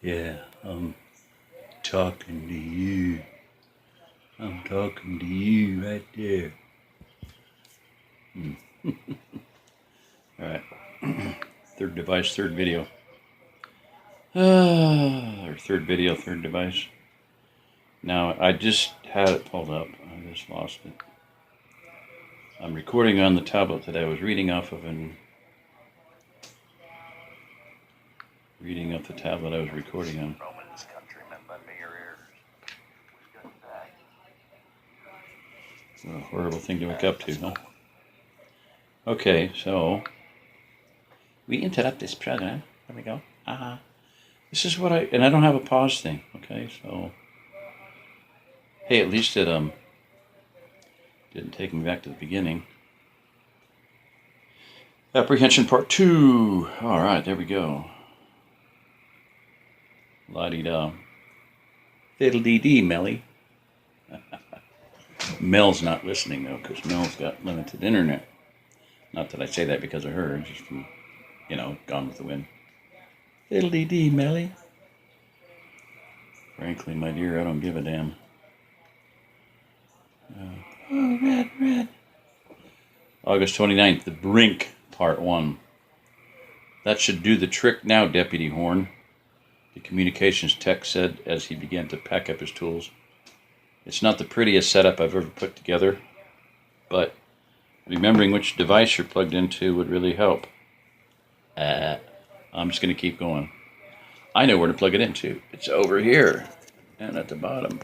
Yeah, I'm talking to you. I'm talking to you right there. Alright. Third device, third video. Or third video, third device. Now, I just had it pulled up. I just lost it. I'm recording on the tablet that I was reading off of and reading off the tablet I was recording on. Romans, countrymen, lend me your ears. We've got back. What a horrible thing to wake up to, huh? Okay, so we interrupt this program. There we go. This is what and I don't have a pause thing. Okay, so hey, at least it didn't take me back to the beginning. Apprehension part 2. All right, there we go. La-dee-da. Fiddle-dee-dee, Melly. Mel's not listening, though, because Mel's got limited internet. Not that I say that because of her, just from, Gone with the Wind. Fiddle-dee-dee, Melly. Frankly, my dear, I don't give a damn. Red. August 29th, the Brink, part 1. That should do the trick now, Deputy Horn, the communications tech said as he began to pack up his tools. It's not the prettiest setup I've ever put together, but remembering which device you're plugged into would really help. I'm just going to keep going. I know where to plug it into. It's over here and at the bottom.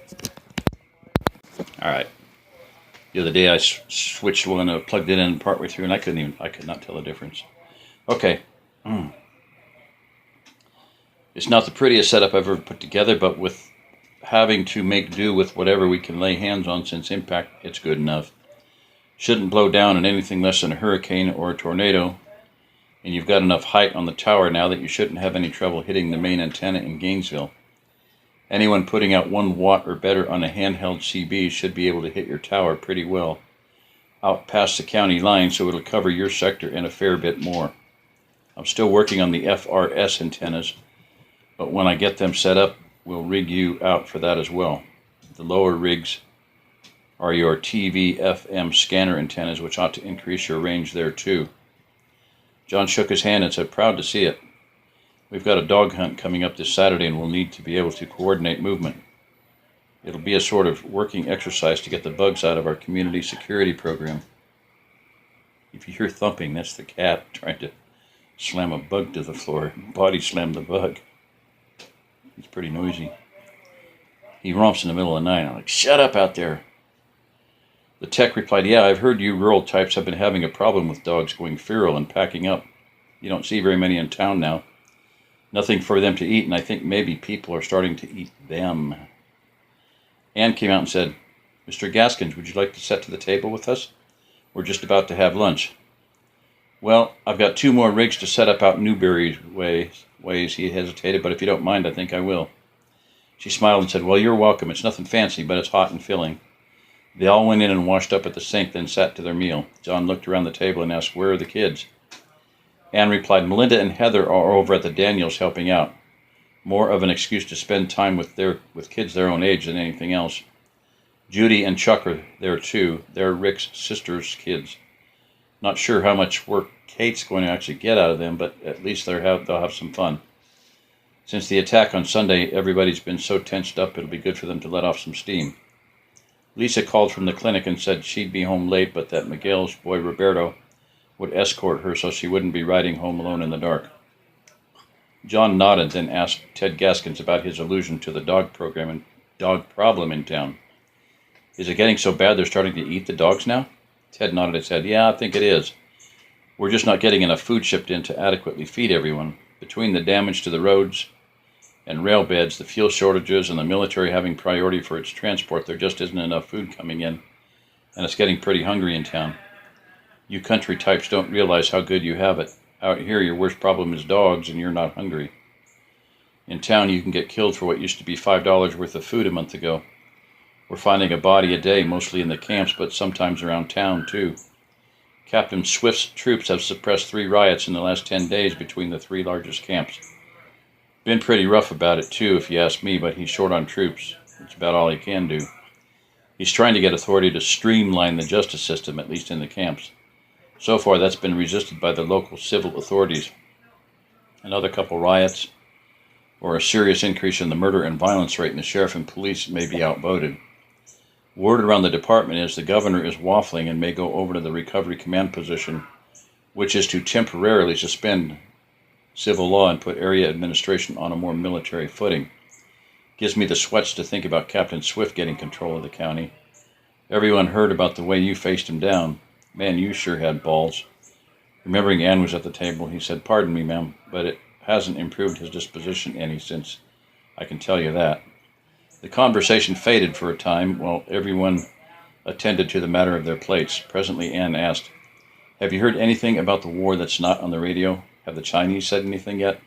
All right. The other day I switched one, I plugged it in partway through, and I could not tell the difference. Okay. It's not the prettiest setup I've ever put together, but with having to make do with whatever we can lay hands on since impact, it's good enough. Shouldn't blow down in anything less than a hurricane or a tornado, and you've got enough height on the tower now that you shouldn't have any trouble hitting the main antenna in Gainesville. Anyone putting out 1 watt or better on a handheld CB should be able to hit your tower pretty well, out past the county line, so it'll cover your sector and a fair bit more. I'm still working on the FRS antennas, but when I get them set up, we'll rig you out for that as well. The lower rigs are your TV FM scanner antennas, which ought to increase your range there too. John shook his hand and said, proud to see it. We've got a dog hunt coming up this Saturday, and we'll need to be able to coordinate movement. It'll be a sort of working exercise to get the bugs out of our community security program. If you hear thumping, that's the cat trying to slam a bug to the floor. Body slammed the bug. He's pretty noisy. He romps in the middle of the night. I'm like, shut up out there. The tech replied, yeah, I've heard you rural types have been having a problem with dogs going feral and packing up. You don't see very many in town now. Nothing for them to eat, and I think maybe people are starting to eat them. Ann came out and said, Mr. Gaskins, would you like to sit to the table with us? We're just about to have lunch. Well, I've got 2 more rigs to set up out Newberry's ways. He hesitated, but if you don't mind, I think I will. She smiled and said, well, you're welcome. It's nothing fancy, but it's hot and filling. They all went in and washed up at the sink, then sat to their meal. John looked around the table and asked, where are the kids? Anne replied, Melinda and Heather are over at the Daniels helping out. More of an excuse to spend time with kids their own age than anything else. Judy and Chuck are there too. They're Rick's sister's kids. Not sure how much work Kate's going to actually get out of them, but at least they'll have some fun. Since the attack on Sunday, everybody's been so tensed up, it'll be good for them to let off some steam. Lisa called from the clinic and said she'd be home late, but that Miguel's boy Roberto would escort her so she wouldn't be riding home alone in the dark. John nodded, then asked Ted Gaskins about his allusion to the dog problem in town. Is it getting so bad they're starting to eat the dogs now? Ted nodded his head. Yeah, I think it is. We're just not getting enough food shipped in to adequately feed everyone. Between the damage to the roads and rail beds, the fuel shortages, and the military having priority for its transport, there just isn't enough food coming in, and it's getting pretty hungry in town. You country types don't realize how good you have it. Out here, your worst problem is dogs, and you're not hungry. In town, you can get killed for what used to be $5 worth of food a month ago. We're finding a body a day, mostly in the camps, but sometimes around town, too. Captain Swift's troops have suppressed 3 riots in the last 10 days between the 3 largest camps. Been pretty rough about it too, if you ask me, but he's short on troops. It's about all he can do. He's trying to get authority to streamline the justice system, at least in the camps. So far, that's been resisted by the local civil authorities. Another couple riots, or a serious increase in the murder and violence rate, and the sheriff and police may be outvoted. Word around the department is the governor is waffling and may go over to the recovery command position, which is to temporarily suspend civil law and put area administration on a more military footing. Gives me the sweats to think about Captain Swift getting control of the county. Everyone heard about the way you faced him down. Man, you sure had balls. Remembering Ann was at the table, he said, "Pardon me, ma'am, but it hasn't improved his disposition any since. I can tell you that." The conversation faded for a time while everyone attended to the matter of their plates. Presently Ann asked, "Have you heard anything about the war that's not on the radio? Have the Chinese said anything yet?"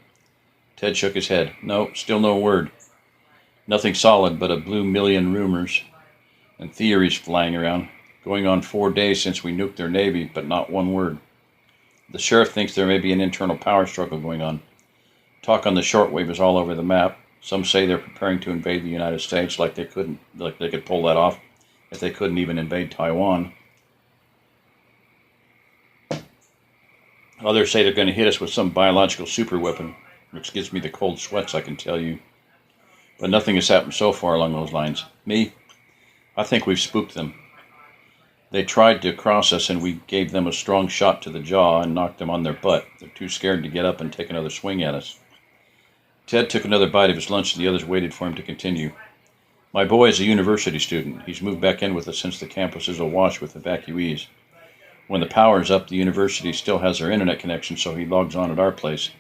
Ted shook his head. "No, still no word. Nothing solid but a blue million rumors and theories flying around. Going on 4 days since we nuked their navy, but not one word. The sheriff thinks there may be an internal power struggle going on. Talk on the shortwave is all over the map. Some say they're preparing to invade the United States, like they could pull that off if they couldn't even invade Taiwan. Others say they're going to hit us with some biological superweapon, which gives me the cold sweats, I can tell you. But nothing has happened so far along those lines. Me, I think we've spooked them. They tried to cross us and we gave them a strong shot to the jaw and knocked them on their butt. They're too scared to get up and take another swing at us." Ted took another bite of his lunch and the others waited for him to continue. "My boy is a university student. He's moved back in with us since the campus is awash with evacuees. When the power's up, the university still has their internet connection, so he logs on at our place.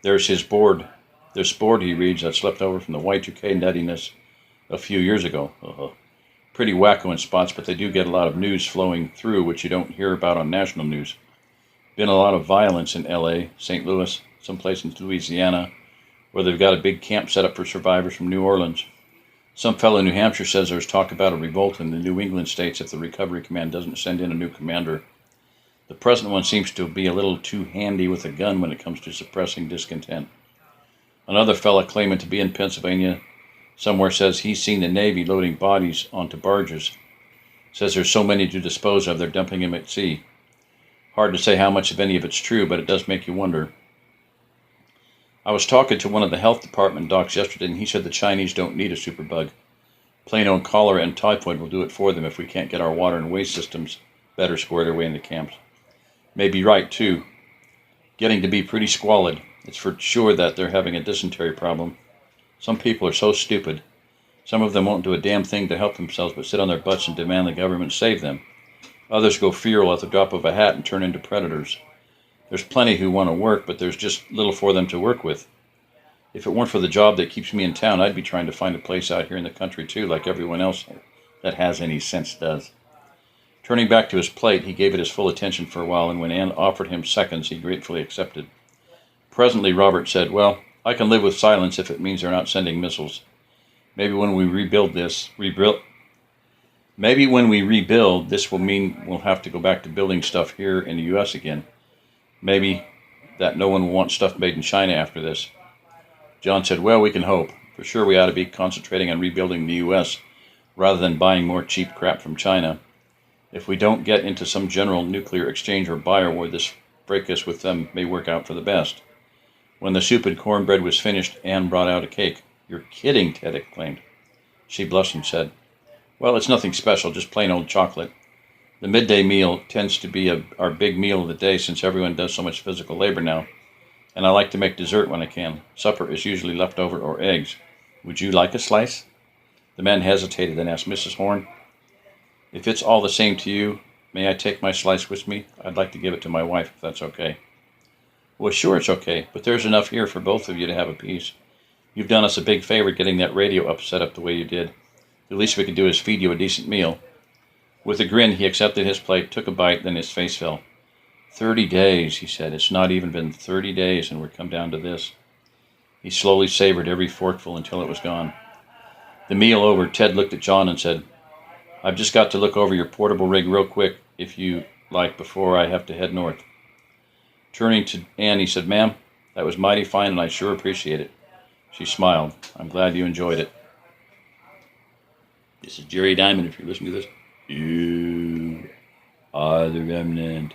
There's his board. This board he reads that's left over from the Y2K nuttiness a few years ago. Pretty wacko in spots, but they do get a lot of news flowing through which you don't hear about on national news. Been a lot of violence in LA, St. Louis, someplace in Louisiana, where they've got a big camp set up for survivors from New Orleans. Some fellow in New Hampshire says there's talk about a revolt in the New England states if the Recovery Command doesn't send in a new commander. The present one seems to be a little too handy with a gun when it comes to suppressing discontent. Another fellow claiming to be in Pennsylvania somewhere says he's seen the Navy loading bodies onto barges. Says there's so many to dispose of, they're dumping them at sea. Hard to say how much of any of it's true, but it does make you wonder. I was talking to one of the health department docs yesterday, and he said the Chinese don't need a superbug. Plain old cholera and typhoid will do it for them if we can't get our water and waste systems better squared away in the camps. May be right, too. Getting to be pretty squalid. It's for sure that they're having a dysentery problem. Some people are so stupid. Some of them won't do a damn thing to help themselves but sit on their butts and demand the government save them. Others go feral at the drop of a hat and turn into predators. There's plenty who want to work, but there's just little for them to work with. If it weren't for the job that keeps me in town, I'd be trying to find a place out here in the country too, like everyone else that has any sense does." Turning back to his plate, he gave it his full attention for a while, and when Ann offered him seconds, he gratefully accepted. Presently, Robert said, "Well, I can live with silence if it means they're not sending missiles. Maybe when we rebuild, this will mean we'll have to go back to building stuff here in the U.S. again. Maybe that no one will want stuff made in China after this." John said, "Well, we can hope. For sure we ought to be concentrating on rebuilding the U.S. rather than buying more cheap crap from China. If we don't get into some general nuclear exchange or bio war, this fracas with them may work out for the best." When the soup and cornbread was finished, Ann brought out a cake. "You're kidding," Ted exclaimed. She blushed and said, "Well, it's nothing special, just plain old chocolate. The midday meal tends to be our big meal of the day since everyone does so much physical labor now, and I like to make dessert when I can. Supper is usually leftover or eggs. Would you like a slice?" The man hesitated, then asked, "Mrs. Horn, if it's all the same to you, may I take my slice with me? I'd like to give it to my wife, if that's okay." "Well, sure it's okay, but there's enough here for both of you to have a piece. You've done us a big favor getting that radio set up the way you did. The least we could do is feed you a decent meal." With a grin, he accepted his plate, took a bite, then his face fell. 30 days, he said. "It's not even been 30 days, and we're come down to this." He slowly savored every forkful until it was gone. The meal over, Ted looked at John and said, "I've just got to look over your portable rig real quick, if you like, before I have to head north." Turning to Ann, he said, "Ma'am, that was mighty fine, and I sure appreciate it. She smiled. I'm glad you enjoyed it. This is Jerry Diamond. If you're listening to this, you are the remnant.